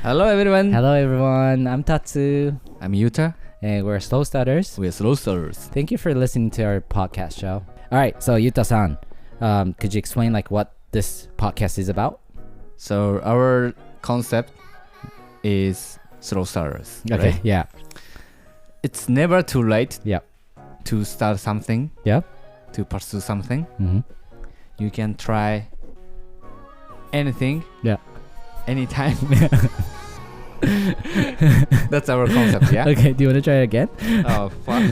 Hello everyone. Hello everyone, I'm Tatsu, I'm Yuta. and we're Slow Starters. We're Slow Starters. Thank you for listening to our podcast show. Alright, so Yuta-san, could you explain what this podcast is about? So our concept is Slow Starters. Okay, right? yeah. It's never too late Yep. to start something, Yep. to pursue something. Mm-hmm. You can try anything, Yeah. anytime. That's our concept, yeah? Okay, do you want to try it again? Oh, fuck.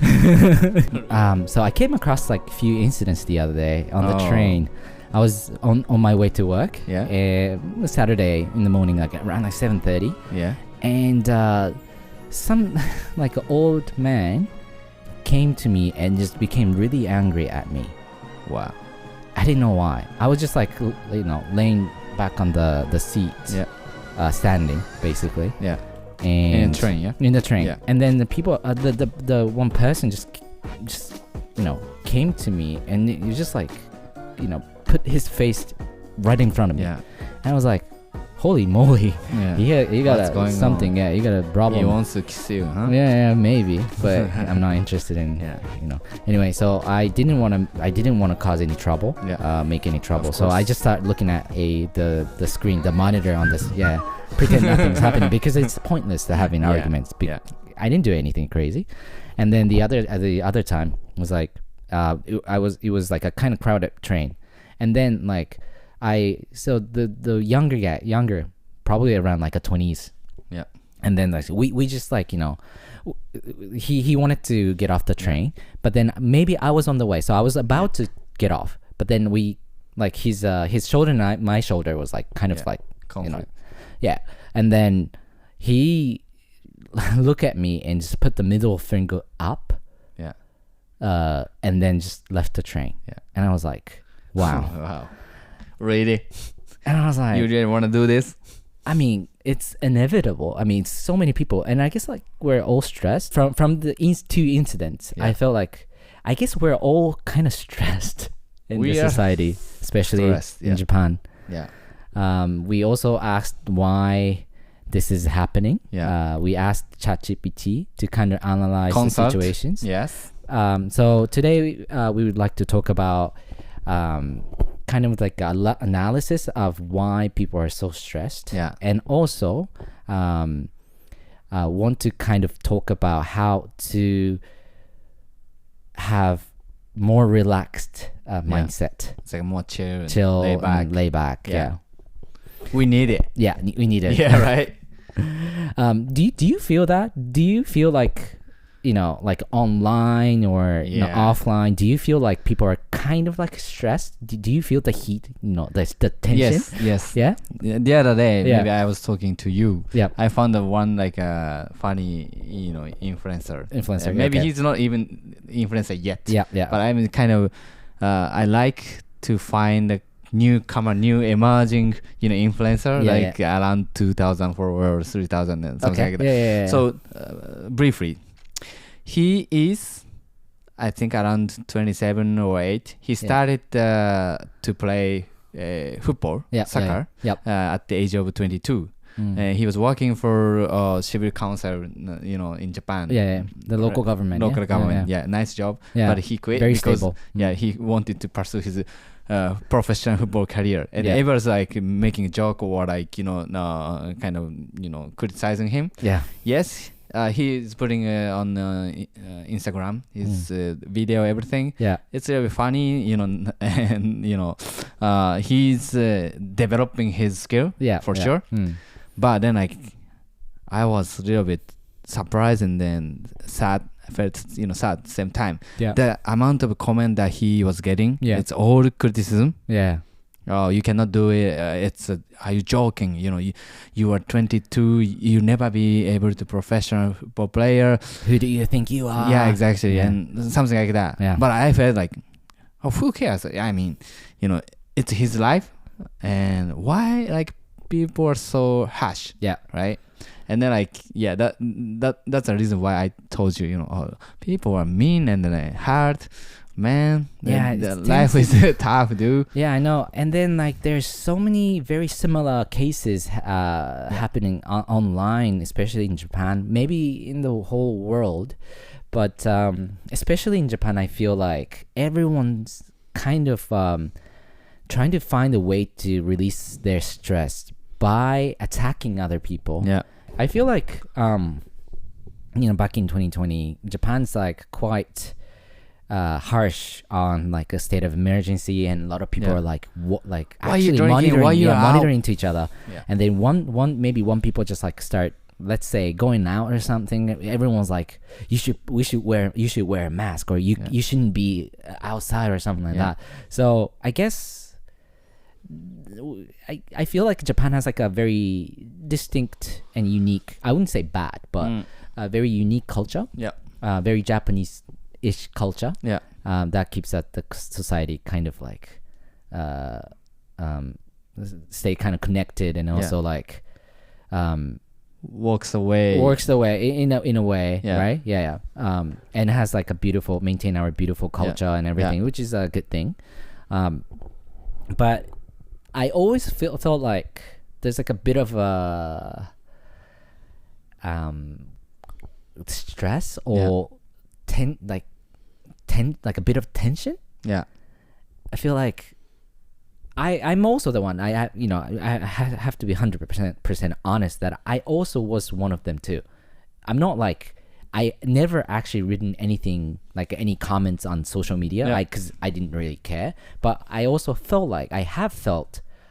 So I came across a few incidents the other day on the train. I was on my way to work. Yeah. It was Saturday in the morning, around 7:30. Yeah. And some an old man came to me and just became really angry at me. Wow. I didn't know why. I was just laying back on the seat. Yeah. Standing basically. Yeah. And In the train, yeah? In the train. Yeah. And then the people, the one person just came to me and he was just put his face right in front of me. Yeah. And I was like, holy moly. Yeah. You got What's going something. on? Yeah, you got a problem. He wants to kiss you, huh? Yeah, maybe, but I'm not interested in. Yeah. Anyway, so I didn't want to cause any trouble. Yeah. Make any trouble. Of So I course. just started looking at the screen, the monitor on this. Yeah, pretend nothing's happening because it's pointless to having Yeah. arguments. Yeah. I didn't do anything crazy. And then the other time was it was like a kind of crowded train, and then the younger guy, probably around a 20s. Yeah. And then we just he wanted to get off the train, but then maybe I was on the way, so I was about to get off, but then we his shoulder and my shoulder was Conflict. yeah, and then he looked at me and just put the middle finger up, Yeah. and then just left the train. Yeah. And I was like, wow. Wow. Really? And I was like, You didn't want to do this? I mean, it's inevitable. I mean, so many people, and I guess we're all stressed from the two incidents. Yeah. I felt I guess we're all kind of stressed in We this are society, especially stressed, in yeah. Japan. Yeah. We also asked why this is happening. Yeah. We asked ChatGPT to kind of analyze Consult. the situations. Yes. So today we would like to talk about kind of analysis of why people are so stressed. Yeah. And also want to kind of talk about how to have more relaxed mindset. It's more chill and Chill lay back. and lay back. Yeah. We need it. Yeah, we need it. Yeah, right? Do you feel that? Do you feel online or Yeah. offline? Do you feel people are kind of stressed? Do you feel the heat? The tension. Yes. Yeah. The other day, Yeah. maybe I was talking to you. Yeah. I found one funny, influencer. Influencer, Maybe okay. he's not even influencer yet. Yeah. Yeah. But I'm kind of, I like to find a new emerging, influencer, Yeah, around 2,000 followers, 3,000 and something Okay. like that. Yeah. So, briefly, he is, I think, around 27 or 8. He started to play football, soccer, Yep. at the age of 22. Mm. He was working for civil council, in Japan. Yeah. The local government. Local yeah? government, yeah, nice job. Yeah. But he quit Very because stable. yeah, he wanted to pursue his professional football career, and Yeah. everyone's making a joke or kind of criticizing him. Yeah. Yes, he is putting on Instagram his video, everything. Yeah. It's really funny, and he's developing his skill. Yeah. For yeah. sure. Mm. But then I was a little bit surprised and then sad. I felt sad at the same time. Yeah. The amount of comment that he was getting, Yeah. it's all criticism. Yeah. Oh, you cannot do it. Are you joking? You are 22. You never be able to professional football player. Who do you think you are? Yeah, exactly, Yeah. and something like that. Yeah. But I felt who cares? I mean, it's his life, and why people are so harsh? Yeah. Right. And then that's the reason why I told you, people are mean and then hard. Man, Yeah, the it's life is tough, dude. Yeah, I know. And then like there's so many very similar cases happening online, especially in Japan, maybe in the whole world. But especially in Japan, I feel like everyone's kind of trying to find a way to release their stress by attacking other people. Yeah. I feel like back in 2020, Japan's like quite harsh on like a state of emergency, and a lot of people are like actually monitoring to each other. Yeah. And then one people just like start, let's say, going out or something. Everyone's like, you should wear a mask, or you shouldn't be outside or something like that. So I guess I feel like Japan has like a very distinct and unique, I wouldn't say bad, but a very unique culture. Yeah. Very Japanese-ish culture. Yeah. That keeps the society kind of like stay kind of connected, and also like works the way in a way, Yeah. right? Yeah. And has like maintain our beautiful culture and everything, which is a good thing. But I always felt like there's like a bit of a stress or like a bit of tension. Yeah. I feel like I'm also the one. I have to be 100% honest that I also was one of them too. I'm not like, I never actually written anything, like any comments on social media, because I didn't really care. But I also felt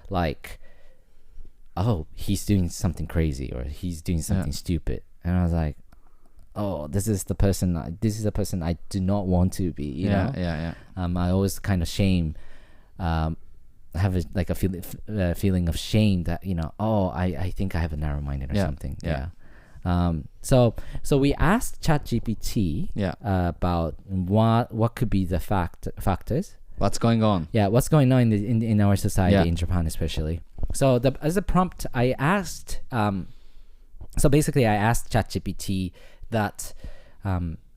like, oh, he's doing something crazy, or he's doing something stupid, and I was like, oh, this is the person I do not want to be. You know? I always kind of have a feeling of shame that I think I have a narrow minded or something. So we asked ChatGPT about what could be the factors. What's going on? Yeah, what's going on in our society, in Japan especially. So as a prompt, I asked. So basically, I asked ChatGPT that.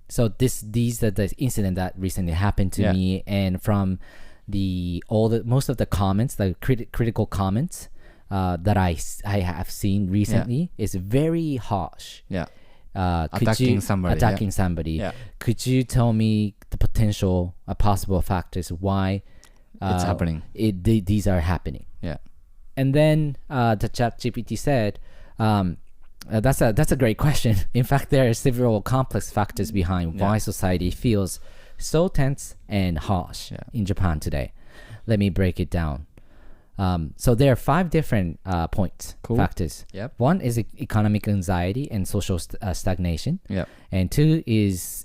So these are the incident that recently happened to me, and from most of the comments, the critical comments that I have seen recently is very harsh. Yeah. Attacking somebody. Yeah. Could you tell me the potential, possible factors why it's happening? These are happening. Yeah. And then the ChatGPT said, that's a great question. In fact, there are several complex factors behind why society feels so tense and harsh in Japan today. Let me break it down. So there are 5 different factors. Yep. 1 is economic anxiety and social stagnation. Yep. And 2 is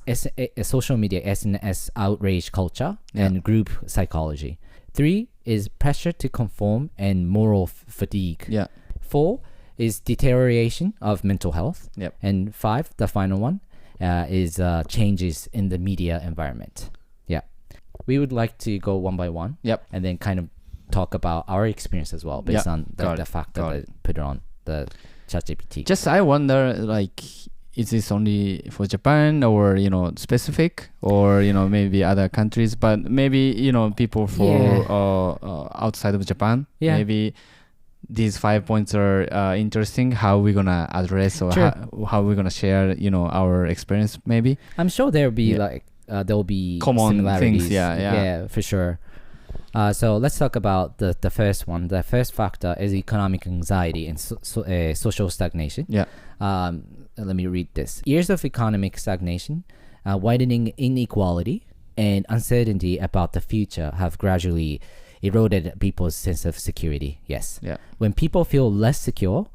social media, SNS outrage culture and group psychology. 3 is pressure to conform and moral fatigue. Yeah. 4 is deterioration of mental health. Yep. And 5, the final one, is changes in the media environment. Yeah. We would like to go one by one. Yep. And then kind of talk about our experience as well, based on the fact that I put it on the ChatGPT. Just I wonder, like, is this only for Japan, or specific, or maybe other countries, but maybe people outside of Japan. Yeah. Maybe these 5 points are interesting. How we're gonna address, or how we're gonna share our experience. Maybe I'm sure there'll be there'll be common similarities. things. Yeah, for sure. So let's talk about the first one. The first factor is economic anxiety and social stagnation. Yeah. Let me read this. Years of economic stagnation, widening inequality, and uncertainty about the future have gradually eroded people's sense of security. Yes. Yeah. When people feel less secure,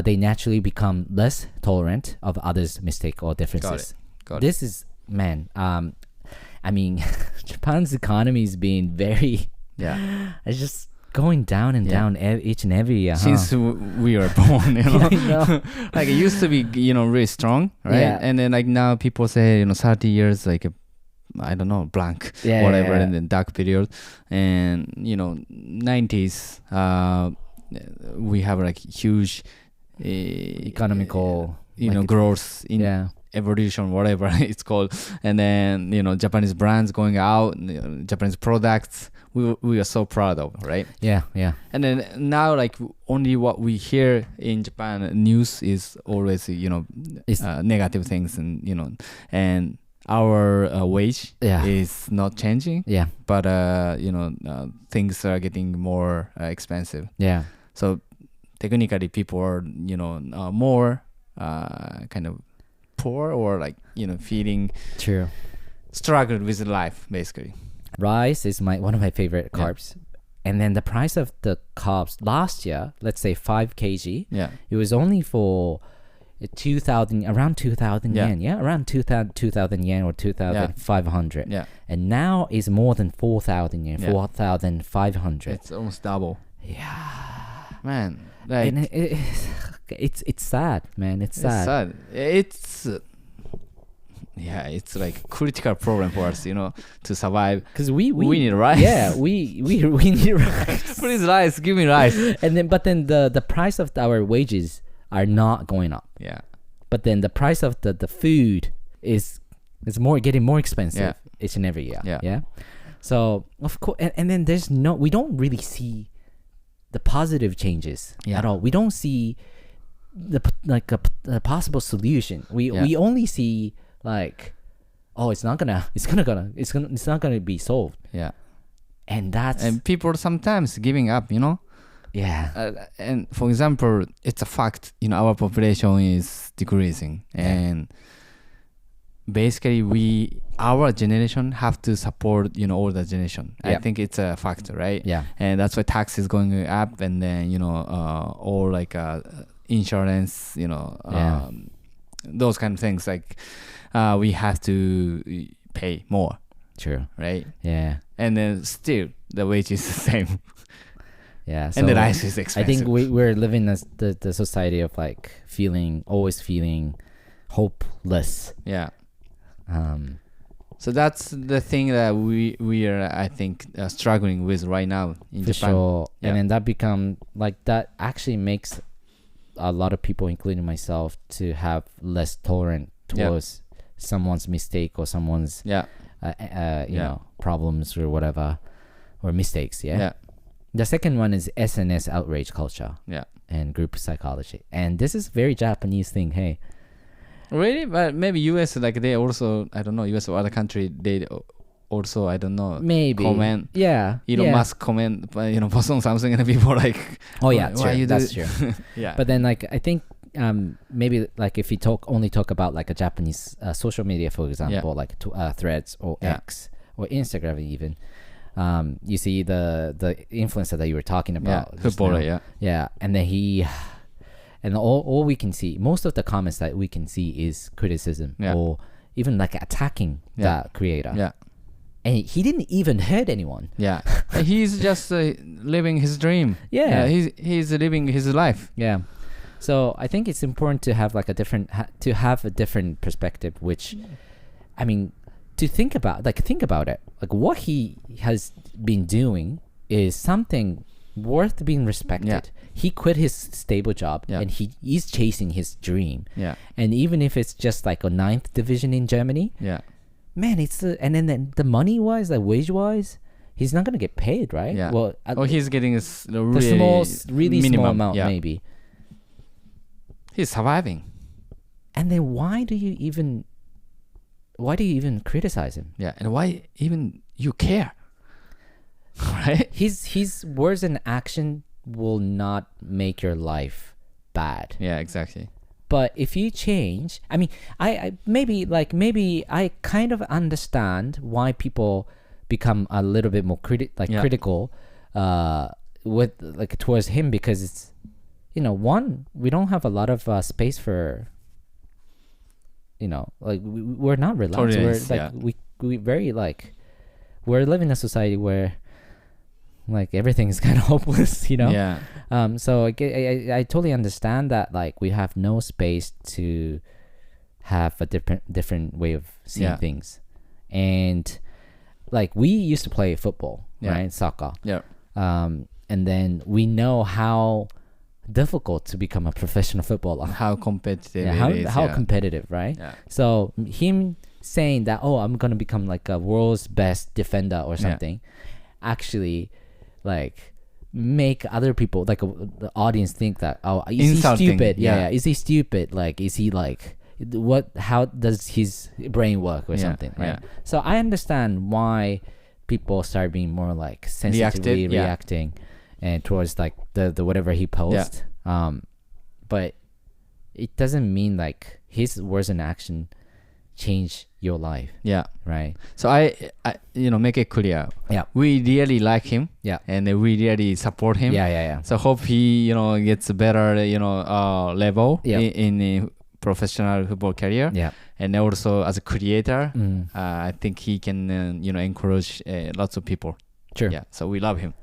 they naturally become less tolerant of others' mistakes or differences. Got it. This is, man, I mean, Japan's economy is being very... Yeah. It's just going down and down each and every year. Since we were born, like it used to be, really strong, right? Yeah. And then like now people say, 30 years, like I don't know, blank, whatever, in the dark period. And 90s, we have like huge economical, growth evolution, whatever it's called, and then Japanese brands going out, Japanese products. We are so proud of, right? Yeah. And then now, like, only what we hear in Japan news is always negative things, and and our wage is not changing. Yeah. But things are getting more expensive. Yeah. So technically, people are more kind of poor, or like feeling True. struggled with life, basically. Rice is one of my favorite carbs. And then the price of the carbs last year, let's say 5 kg, it was only for 2,000, around 2,000 yen, around 2,000 yen or 2,500. Yeah. And now is more than 4,000 yen, 4,500. It's almost double. Yeah. Man, like, and it's sad, man. It's sad. It's it's like critical problem for us, to survive. Because we need rice. Yeah, we need rice. Please, rice, give me rice. And then, but then the price of our wages are not going up. Yeah. But then the price of the food is getting more expensive each and every year. Yeah. So of course, and then we don't really see the positive changes at all. We don't see a possible solution. We only see like, oh, it's not gonna be solved. Yeah. And people are sometimes giving up, Yeah. And for example, it's a fact, our population is decreasing, and basically our generation have to support, older generation. I think it's a factor, right? Yeah. And that's why tax is going up, and then, all like insurance, those kind of things, like we have to pay more. True. Right? Yeah. And then still the wage is the same. Yeah, so and the rice is expensive. I think we're living as the society of like always feeling hopeless. Yeah. So that's the thing that we are, I think, struggling with right now in Japan. Sure. Yeah. And then that become like that actually makes a lot of people, including myself, to have less tolerant towards someone's mistake or someone's problems or whatever, or mistakes. Yeah. The second one is SNS outrage culture. Yeah. And group psychology. And this is very Japanese thing, hey. Really? But maybe US, like they also, I don't know, US or other country, they also, I don't know, maybe comment. Yeah. Elon Musk comment, post on something and people like, oh yeah, true. That's true. Yeah. But then like, I think maybe like if you only talk about like a Japanese social media, for example, like Threads or X or Instagram even, you see the influencer that you were talking about. Yeah. And then and all we can see, most of the comments that we can see is criticism or even like attacking that creator. Yeah. And he didn't even hurt anyone. Yeah. He's just living his dream. Yeah. He's living his life. Yeah. So I think it's important to have like a different perspective, which, I mean, to think about it. Like what he has been doing is something worth being respected. Yeah. He quit his stable job and he is chasing his dream. Yeah. And even if it's just like a 9th division in Germany, man, and then the money wise, like wage wise, he's not gonna get paid, right? Yeah. Well, he's getting really small amount maybe. He's surviving. And then why do you even criticize him? Yeah, and why even you care? Right? His words and action will not make your life bad. Yeah, exactly. But if you change, I mean, I maybe I kind of understand why people become a little bit more critical with like towards him, because it's, one, we don't have a lot of space for, like we're not relaxed. We're like we very like we're living in a society where like everything is kind of hopeless, Yeah. So I totally understand that like we have no space to have a different way of seeing things, and like we used to play football, right? Soccer. Yeah. And then we know how difficult to become a professional footballer. How competitive Yeah, it is. how yeah. competitive, right? Yeah. So him saying that, oh, I'm gonna become like a world's best defender or something, actually, like make other people, like the audience, think that, oh, is Insulting, he stupid? yeah. Is he stupid? Like, is he like, what? How does his brain work or Yeah, something? Right. yeah. So I understand why people start being more like sensitively Reacted, yeah. reacting, and towards like the whatever he posts. But it doesn't mean like his words and action change your life, Yeah. right? So I make it clear. Yeah. We really like him. Yeah. And we really support him. Yeah. So hope he, gets a better, level Yeah. in professional football career. Yeah. And also as a creator, I think he can, encourage lots of people. Sure. Yeah. So we love him.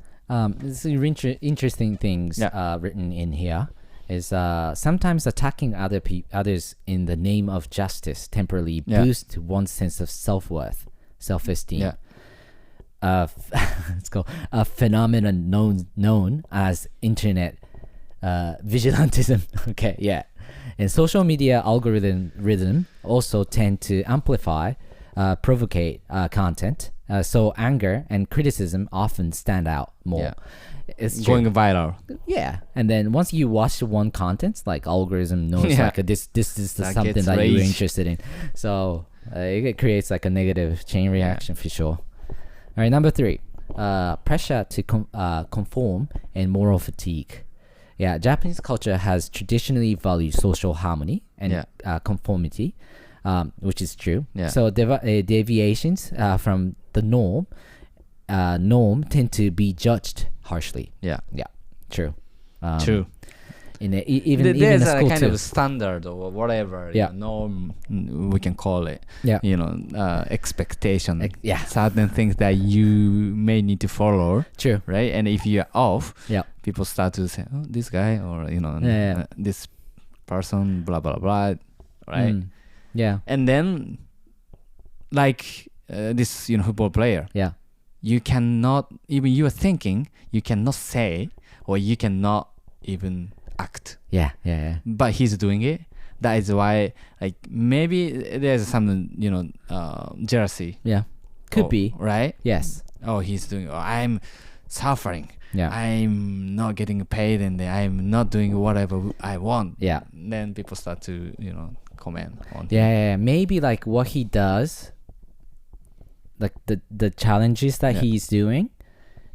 This is interesting things written in here is sometimes attacking others in the name of justice temporarily boost one's sense of self-worth, self-esteem. Yeah. Let's go. A phenomenon known as internet vigilantism. Okay, yeah. And social media algorithm also tend to amplify, provocate content. So anger and criticism often stand out more. Yeah. It's Going true. viral. Yeah, and then once you watch one content, like algorithm knows like this is That something gets that you're rage. interested in. So it creates like a negative chain reaction for sure. All right, number 3, pressure to conform and moral fatigue. Yeah, Japanese culture has traditionally valued social harmony and conformity, which is true. Yeah. So deviations from the norm tend to be judged harshly. Yeah. Yeah, true. True. Even There's in a school kind too. of standard or whatever norm we can call it. Yeah. Expectation. Yeah. Certain things that you may need to follow. True. Right. And if you're off, Yeah. people start to say, "Oh, this guy," or this person, blah blah blah. Right. Yeah. And then, like this, football player. Yeah. You cannot even you are thinking you cannot say or you cannot even act. Yeah. But he's doing it. That is why, like, maybe there's some, jealousy. Yeah. Could be. Right? Yes. Oh, he's doing, I'm suffering. Yeah. I'm not getting paid and I'm not doing whatever I want. Yeah. Then people start to, comment on him. Yeah. Maybe like what he does, like the challenges that he's doing,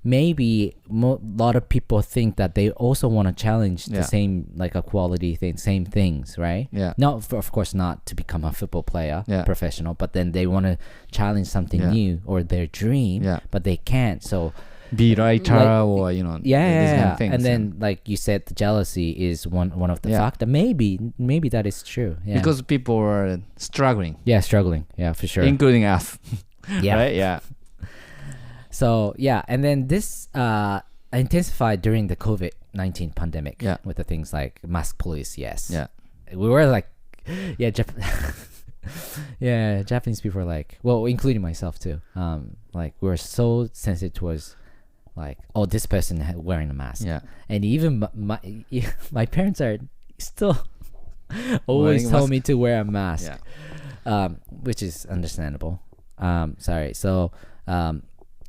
maybe a lot of people think that they also want to challenge the same, like a quality thing, same things, right? Yeah. Not of course not to become a football player, professional, but then they want to challenge something new or their dream, but they can't. So be writer or these kind of things. And then like you said, the jealousy is one of the factors. Maybe that is true. Yeah. Because people are struggling. Yeah, struggling. Yeah, for sure. Including us. Yeah. Right? Yeah. So and then this intensified during the COVID-19 pandemic with the things like mask police. Yes. Yeah. We were like, Japanese people are like, well, including myself too. Like we were so sensitive towards, like, oh, this person wearing a mask. Yeah. And even my parents are still always tell me to wear a mask. Yeah. Which is understandable. Sorry. So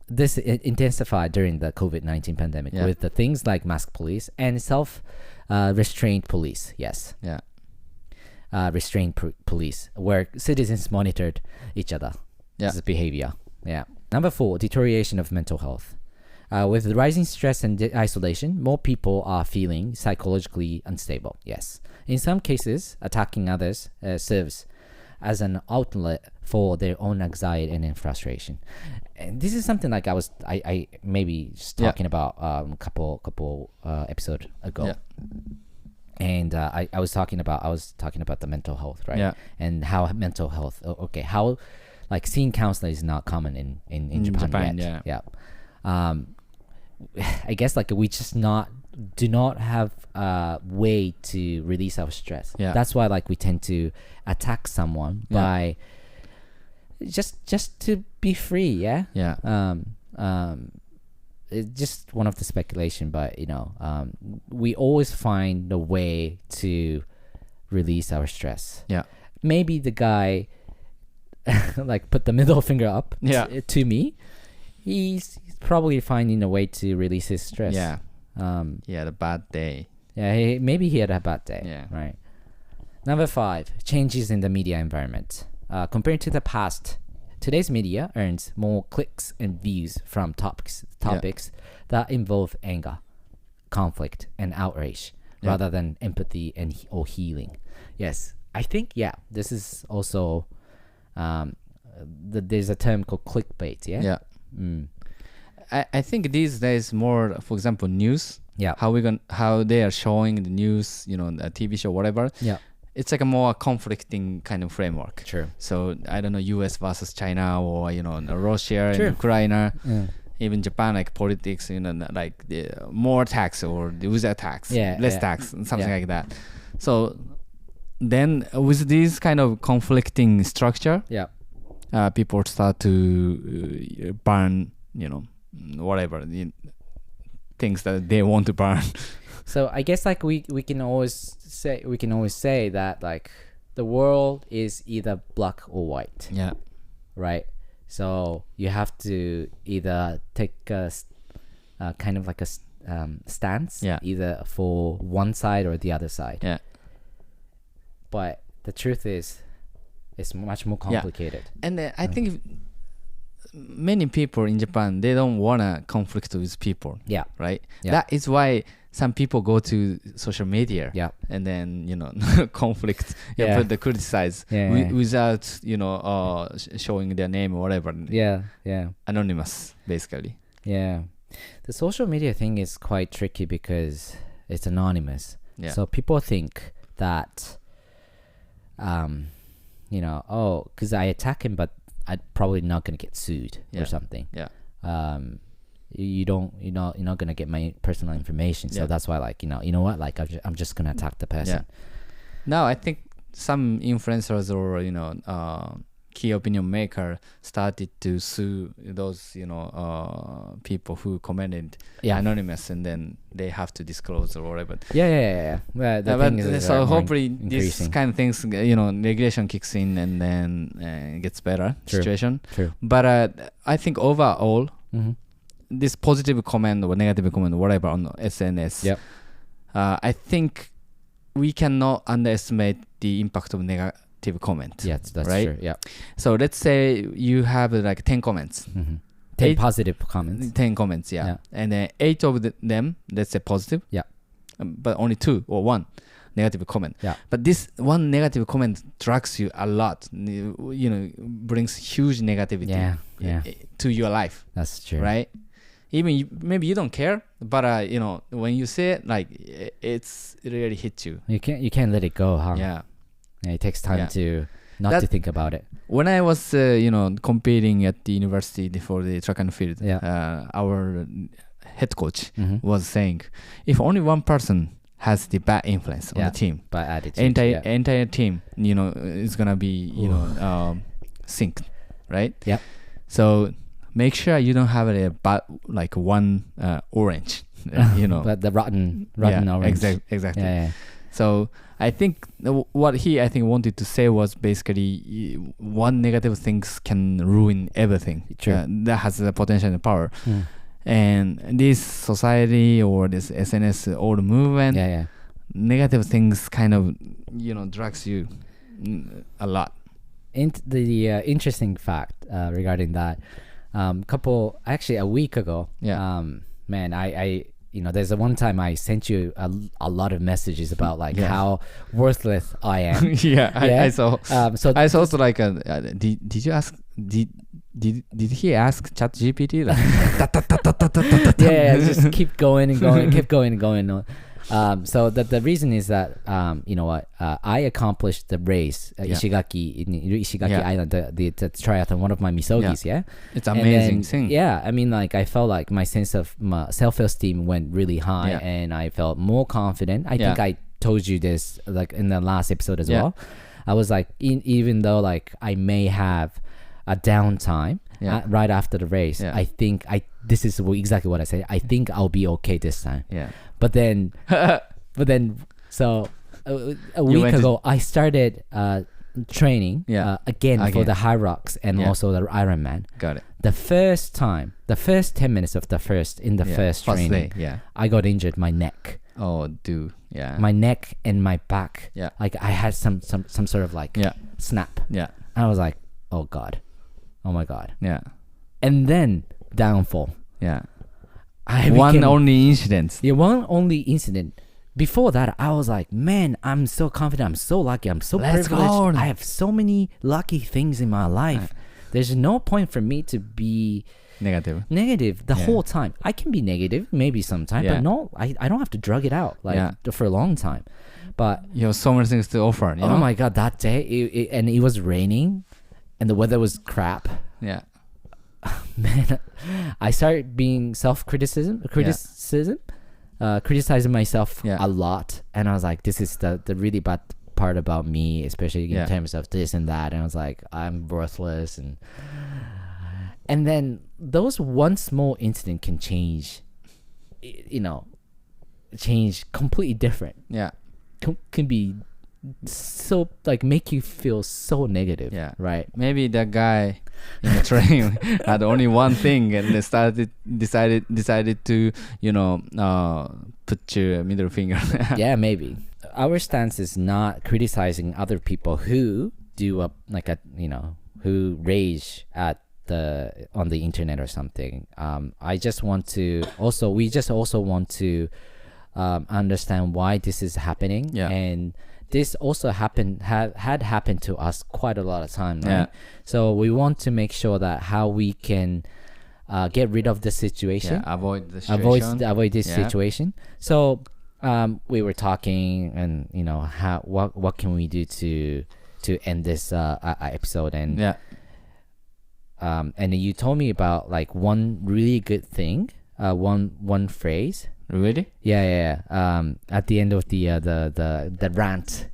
this intensified during the COVID-19 pandemic with the things like mask police and self-restraint police. Yes. Yeah. Restraint police, where citizens monitored each other's behavior. Yeah. Number 4, deterioration of mental health. With rising stress and isolation, more people are feeling psychologically unstable. Yes. In some cases, attacking others serves as an outlet for their own anxiety and frustration. And this is something like I maybe just talking about couple episode ago. Yeah. And I was talking about the mental health, right? Yeah. And how mental health, how like seeing counselor is not common in Japan yet. Yeah. I guess like we just do not have a way to release our stress. Yeah. That's why like we tend to attack someone by just to be free. Yeah. Yeah. it's just one of the speculation, but we always find a way to release our stress. Yeah. Maybe the guy like put the middle finger up to me. He's probably finding a way to release his stress. Yeah. He had a bad day. Yeah, maybe he had a bad day. Yeah. Right. Number 5, changes in the media environment. Compared to the past, today's media earns more clicks and views from topics that involve anger, conflict, and outrage rather than empathy or healing. Yes, I think, this is also, there's a term called clickbait, yeah? Yeah. I think these days more, for example, news. Yeah. How they are showing the news, the TV show, whatever. Yeah. It's like a more conflicting kind of framework. True. So I don't know, US versus China, or Russia and True. Ukraine, Yeah. even Japan, like politics, like the more tax or without tax, less tax, and something like that. So then with this kind of conflicting structure, people start to burn, whatever things that they want to burn. So I guess like we can always say that like the world is either black or white. Yeah. Right. So you have to either take a kind of like a stance, either for one side or the other side. Yeah. But the truth is, it's much more complicated. And I think many people in Japan, they don't want to conflict with people. Yeah. Right? Yeah. That is why some people go to social media. Yeah. And then, conflict, put the criticize without, showing their name or whatever. Yeah. Yeah. Anonymous, basically. Yeah. The social media thing is quite tricky because it's anonymous. Yeah. So people think that, because I attack him, but I'm probably not gonna get sued or something. Yeah. You're not gonna get my personal information, so that's why, like, you know what, like I'm just gonna attack the person. Now I think some influencers or key opinion maker started to sue those people who commented anonymous, and then they have to disclose or whatever. Yeah. Well, so hopefully these kind of things, regulation kicks in and then gets better. Situation. True. But I think overall, this positive comment or negative comment or whatever on SNS, I think we cannot underestimate the impact of negative comment. Yeah, that's right? True. Yeah. So let's say you have like 10 comments. 10 positive comments. 10 comments, and then 8 of them, let's say positive. Yeah. But only 2 or 1 negative comment. Yeah. But this one negative comment drags you a lot. Brings huge negativity to your life. That's true. Right? Even maybe you don't care, but when you say it, like it really hits you. You can't let it go, huh? Yeah. It takes time to not to think about it. When I was competing at the university for the track and field, our head coach was saying, if only one person has the bad influence on the team, bad attitude, entire team is gonna be synced, right? Yeah. So make sure you don't have a bad, like one orange, but the rotten orange. Exactly. Yeah. So I think what he wanted to say was basically one negative things can ruin everything. That has the potential and power. And this society or this SNS old movement, negative things kind of drags you a lot. The interesting fact regarding that, a week ago, man, I there's a one time I sent you a lot of messages about like how worthless I am. I saw. So I saw also like did you ask did he ask ChatGPT like just keep going and going. So the reason is that I accomplished the race Ishigaki Island, the triathlon, one of my misogis. It's amazing thing. I mean, like I felt like my sense of my self-esteem went really high, and I felt more confident. I think I told you this like in the last episode as well. I was like, even though like I may have a downtime, right after the race, Yeah. I think this is exactly what I said. I think I'll be okay this time. Yeah. But then, so a week went to- ago, I started training again for the High Rocks and also the Ironman. Got it. The first 10 minutes of the first training, day. Yeah. I got injured my neck. Oh, dude. Yeah. My neck and my back. Yeah. Like I had some sort of like snap. Yeah. I was like, oh God. Oh my God. Yeah. And then downfall. Yeah. One only incident. Yeah, one only incident. Before that, I was like, man, I'm so confident. I'm so lucky. I'm so Let's privileged. go. I have so many lucky things in my life. There's no point for me to be Negative. negative the whole time. I can be negative maybe sometime, but no, I don't have to drug it out for a long time. But You have so many things to offer. You know? my God, that day, it was raining and the weather was crap. Yeah. Man, I started being criticizing myself a lot, and I was like, this is the really bad part about me, especially in terms of this and that. And I was like, I'm worthless, and then those one small incident can change completely different. Yeah. Can be so like make you feel so negative. Yeah. Right. Maybe that guy in the train had only one thing, and they decided to put your middle finger. Yeah, maybe. Our stance is not criticizing other people who do who rage at on the internet or something. We just also want to understand why this is happening. Yeah. And this also had happened to us quite a lot of time, right? Yeah. So we want to make sure that how we can get rid of the situation. Yeah, avoid the situation. Avoid this situation. So we were talking, and what can we do to end this episode, and and you told me about like one really good thing, one phrase. Really? Yeah. At the end of the rant,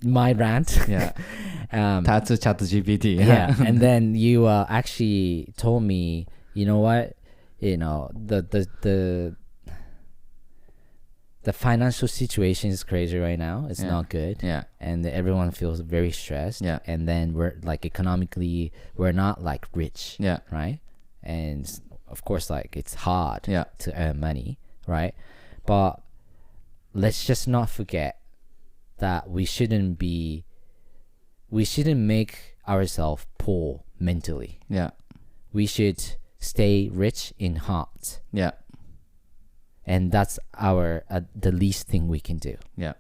my rant. Yeah. Tatsu Chat GPT. Yeah. And then you actually told me, you know what, the financial situation is crazy right now. It's not good. Yeah. And everyone feels very stressed. Yeah. And then we're like economically, we're not like rich. Yeah. Right. And of course, like it's hard Yeah. to earn money. Right. But let's just not forget that we shouldn't make ourselves poor mentally. Yeah. We should stay rich in heart. Yeah. And that's the least thing we can do. Yeah.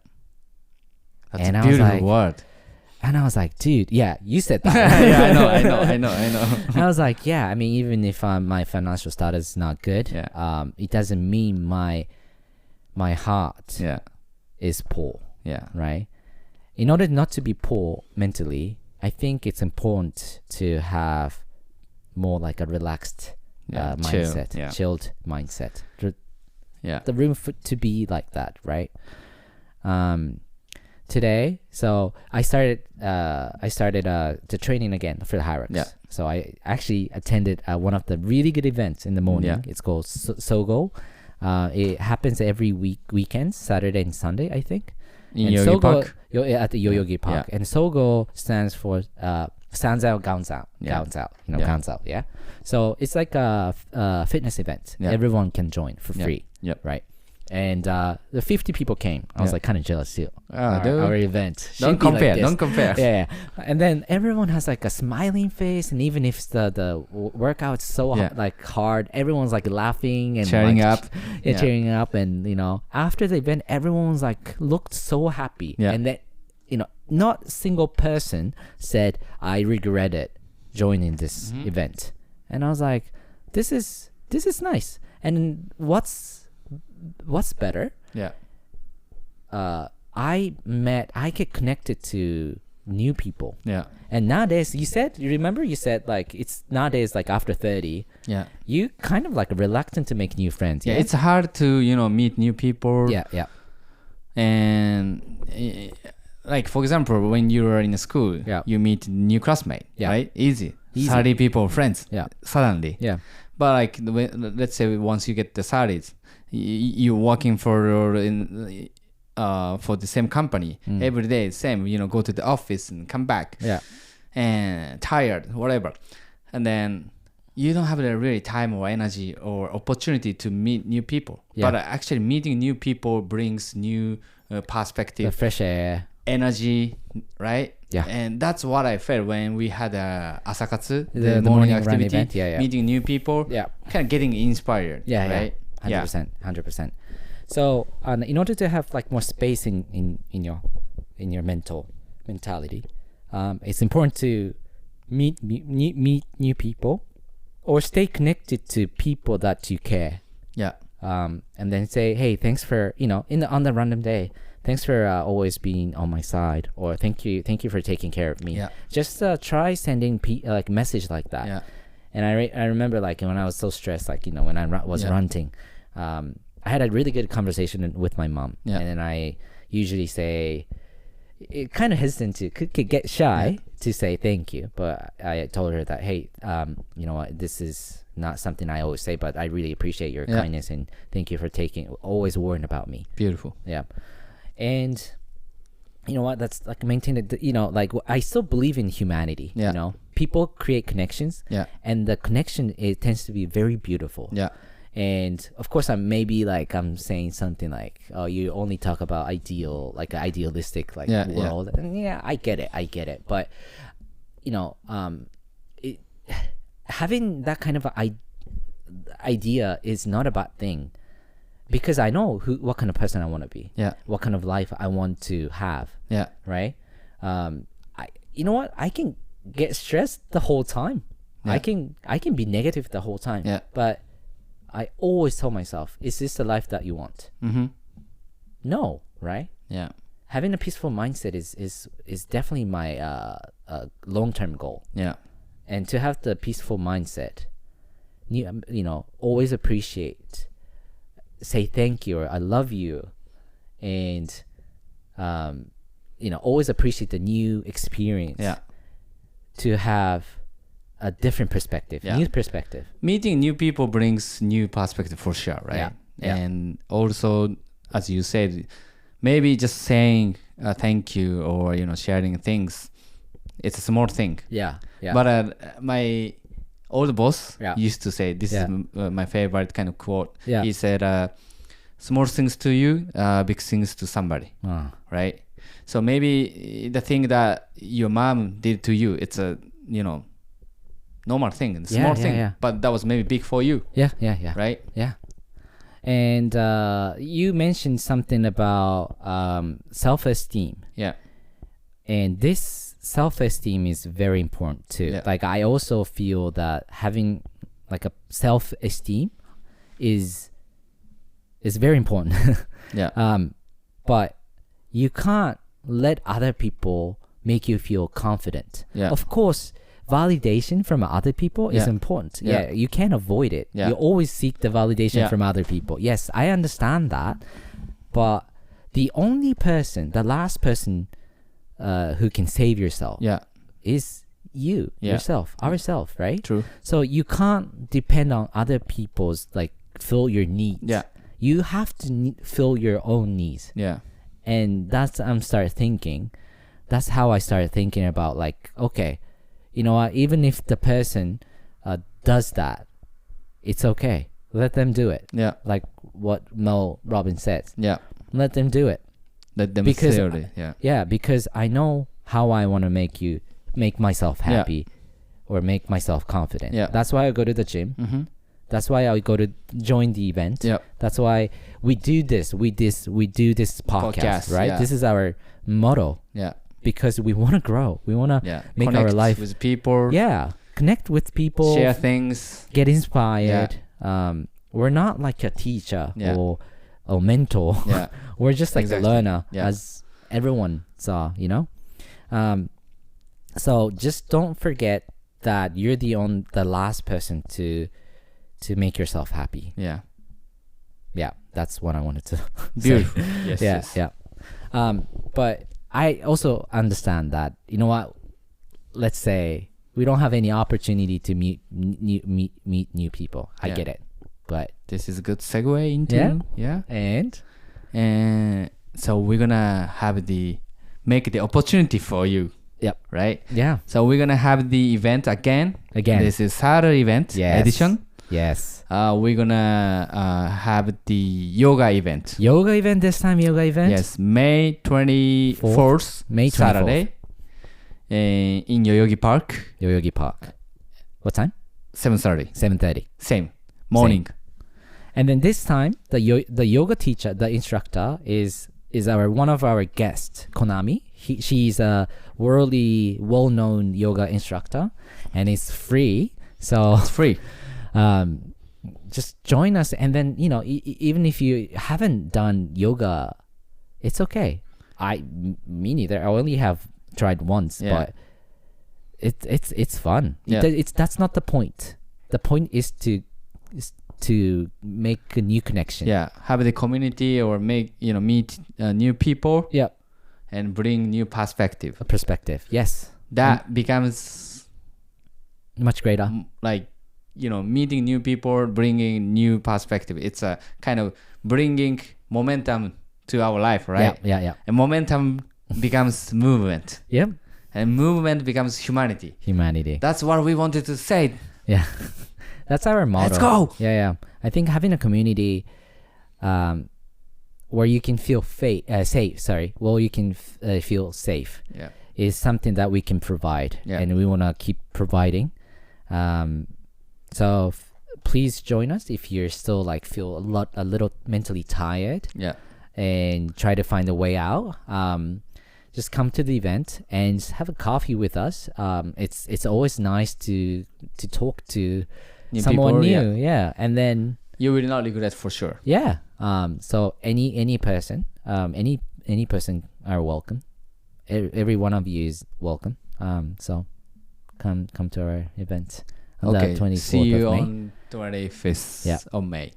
That's And a I was beautiful like- word. And I was like, dude, yeah, you said that. Yeah, I know. And I was like, yeah, I mean, even if my financial status is not good, it doesn't mean my heart is poor, Yeah. right? In order not to be poor mentally, I think it's important to have more like a relaxed mindset, chilled mindset. Yeah. The room to be like that, right? Today, so I started the training again for the High Rocks. Yeah. So I actually attended one of the really good events in the morning. Yeah. It's called Sogo. It happens every weekend, Saturday and Sunday, I think. In Yogi Park? At the Yoyogi Park. Yeah. And Sogo stands for stands out, gowns out. Yeah. Gowns out, Yeah. gowns out, yeah? So it's like a fitness event. Yeah. Everyone can join for free, Yep. right? And the 50 people came. I was like kind of jealous too. Dude. Our event. Don't should be like compare. this. Don't compare. Yeah. And then everyone has like a smiling face, and even if the workout's so hard, everyone's like laughing and Cheering like, up. cheering up, and after the event, everyone's like looked so happy. Yeah. And then not a single person said I regretted joining this event. And I was like, this is nice. And what's better? Yeah. I get connected to new people. Yeah. And nowadays, you remember you said like it's nowadays like after 30, Yeah. you kind of like reluctant to make new friends. Yeah. It's hard to meet new people. Yeah. And like for example, when you were in school, Yeah. you meet new classmate. Yeah. Right. Easy. Easy. 30 people friends. Yeah. Suddenly. Yeah. But like let's say once you get the 30s, you're working for the same company every day, same, go to the office and come back. Yeah. And tired, whatever. And then you don't have the really time or energy or opportunity to meet new people. Yeah. But actually meeting new people brings new perspective, The fresh air, energy, right? Yeah. And that's what I felt when we had asakatsu, The morning morning run activity, event. Yeah. meeting new people, Yeah. kind of getting inspired. Yeah. Right? 100%. So in order to have like more space in your mentality, it's important to meet new people or stay connected to people that you care. Yeah. And then say, hey, thanks for on the random day, thanks for always being on my side, or thank you for taking care of me. Yeah. Just try sending like message like that. Yeah. And I remember like when I was so stressed, like when I was ranting, I had a really good conversation with my mom. Yeah. And then I usually say, kind of hesitant to could get shy to say thank you, but I told her that, hey, you know what, this is not something I always say, but I really appreciate your kindness and thank you for always worrying about me. Beautiful. Yeah. And you know what, that's like maintain it, like I still believe in humanity. People create connections, and the connection, it tends to be very beautiful. And of course, I'm saying something like, oh, you only talk about idealistic world. And I get it. But having that kind of idea is not a bad thing, because I know what kind of person I want to be. What kind of life I want to have. Right. You know what? I can get stressed the whole time. I can be negative the whole time. But I always tell myself, is this the life that you want? No, right? Having a peaceful mindset is definitely my long-term goal. And to have the peaceful mindset, always appreciate, say thank you or I love you, and always appreciate the new experience. To have a different perspective, new perspective. Meeting new people brings new perspective for sure, right? And also, as you said, maybe just saying thank you or sharing things, it's a small thing. But my old boss used to say, this is my favorite kind of quote. He said, small things to you, big things to somebody. Right? So maybe the thing that your mom did to you, it's a normal thing, small thing, but that was maybe big for you. Right? And you mentioned something about self-esteem. And this self-esteem is very important too. Like I also feel that having like a self-esteem is very important. But you can't let other people make you feel confident. Of course, validation from other people is important. You can't avoid it. You always seek the validation from other people. Yes, I understand that. But the last person who can save yourself is you, yourself, ourselves, right? True. So you can't depend on other people's fill your needs. You have to fill your own needs. And that's how I started thinking about okay, you know what, even if the person does that, it's okay. Let them do it. Like what Mel Robbins says. Let them do it. Let them because I know how I want to make myself happy or make myself confident. That's why I go to the gym. That's why I go to join the event. That's why we do this. We do this podcast, right? This is our motto. Because we want to grow. We want to make connect our life with people. Connect with people. Share things. Get inspired. We're not like a teacher or a mentor. We're just like a learner, as everyone saw, So just don't forget that you're the last person to make yourself happy. That's what I wanted to Beautiful. say. But I also understand that, you know what, let's say we don't have any opportunity to meet new people. I get it, but this is a good segue into and so we're gonna make the opportunity for you. Yep. Right. Yeah. So we're gonna have the event again. This is Starter event edition. Yes. We're gonna have the yoga event. Yoga event this time. Yoga event. Yes, May 24th. May 24th. Saturday. In Yoyogi Park. Yoyogi Park. What time? 7:30. 7:30. Same morning. Same. And then this time, the yoga teacher, the instructor is one of our guests, Konami. She's a worldly well-known yoga instructor, and it's free. So it's free. Just join us, and then even if you haven't done yoga, it's okay. Me neither. I only have tried once, but it's fun. That's not the point. The point is to make a new connection. Yeah, have the community or meet new people. Yeah, and bring new perspective. A perspective, yes. That becomes much greater. Meeting new people, bringing new perspective. It's a kind of bringing momentum to our life, right? Yeah. And momentum becomes movement. Yeah. And movement becomes humanity. That's what we wanted to say. Yeah. That's our motto. Let's go. Yeah. I think having a community where you can feel safe. Well, you can feel safe. Yeah. Is something that we can provide, and we want to keep providing. So please join us if you're still feel a little mentally tired. Yeah. And try to find a way out. Just come to the event and have a coffee with us. It's always nice to talk to someone new. Yeah. And then you will not regret for sure. Yeah. So any person, any person are welcome. Every one of you is welcome. So come to our event on the 24th see you of May. On 25th of May,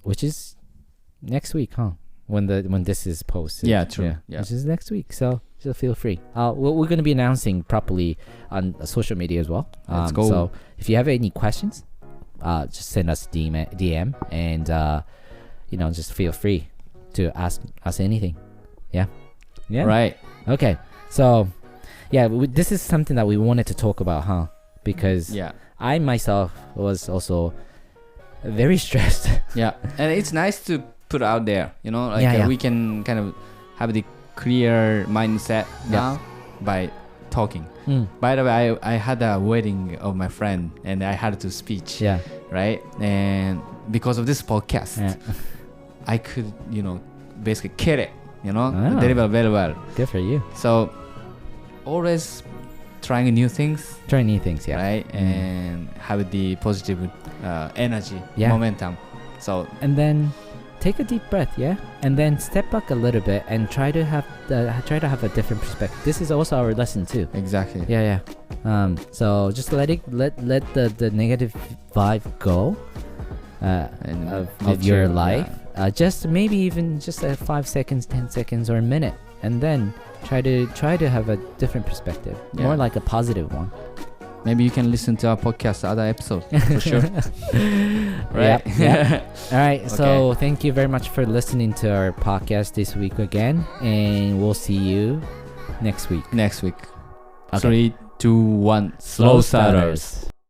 which is next week, huh? When this is posted. Yeah, true. Yeah. Which is next week. So just feel free. We're going to be announcing properly on social media as well. Let's go. So if you have any questions, just send us DM and just feel free to ask us anything. Yeah. Right. Okay. So this is something that we wanted to talk about, huh? Because I myself was also very stressed. Yeah, and it's nice to put out there, we can kind of have the clear mindset now by talking. By the way, I had a wedding of my friend and I had to speech. Yeah. Right. And because of this podcast, I could, basically kill it, deliver very well. Good for you. So always trying new things. Yeah. Right. And have the positive energy, momentum. So and then take a deep breath, and then step back a little bit and try to have a different perspective. This is also our lesson too. Exactly. Yeah. So just let the negative vibe go of your life. Just maybe even just 5 seconds, 10 seconds, or a minute, and then try to have a different perspective, more like a positive one. Maybe you can listen to our podcast, other episodes, for sure. Right? Yeah. All right. Okay. So thank you very much for listening to our podcast this week again. And we'll see you next week. Okay. 3, 2, 1. Slow starters.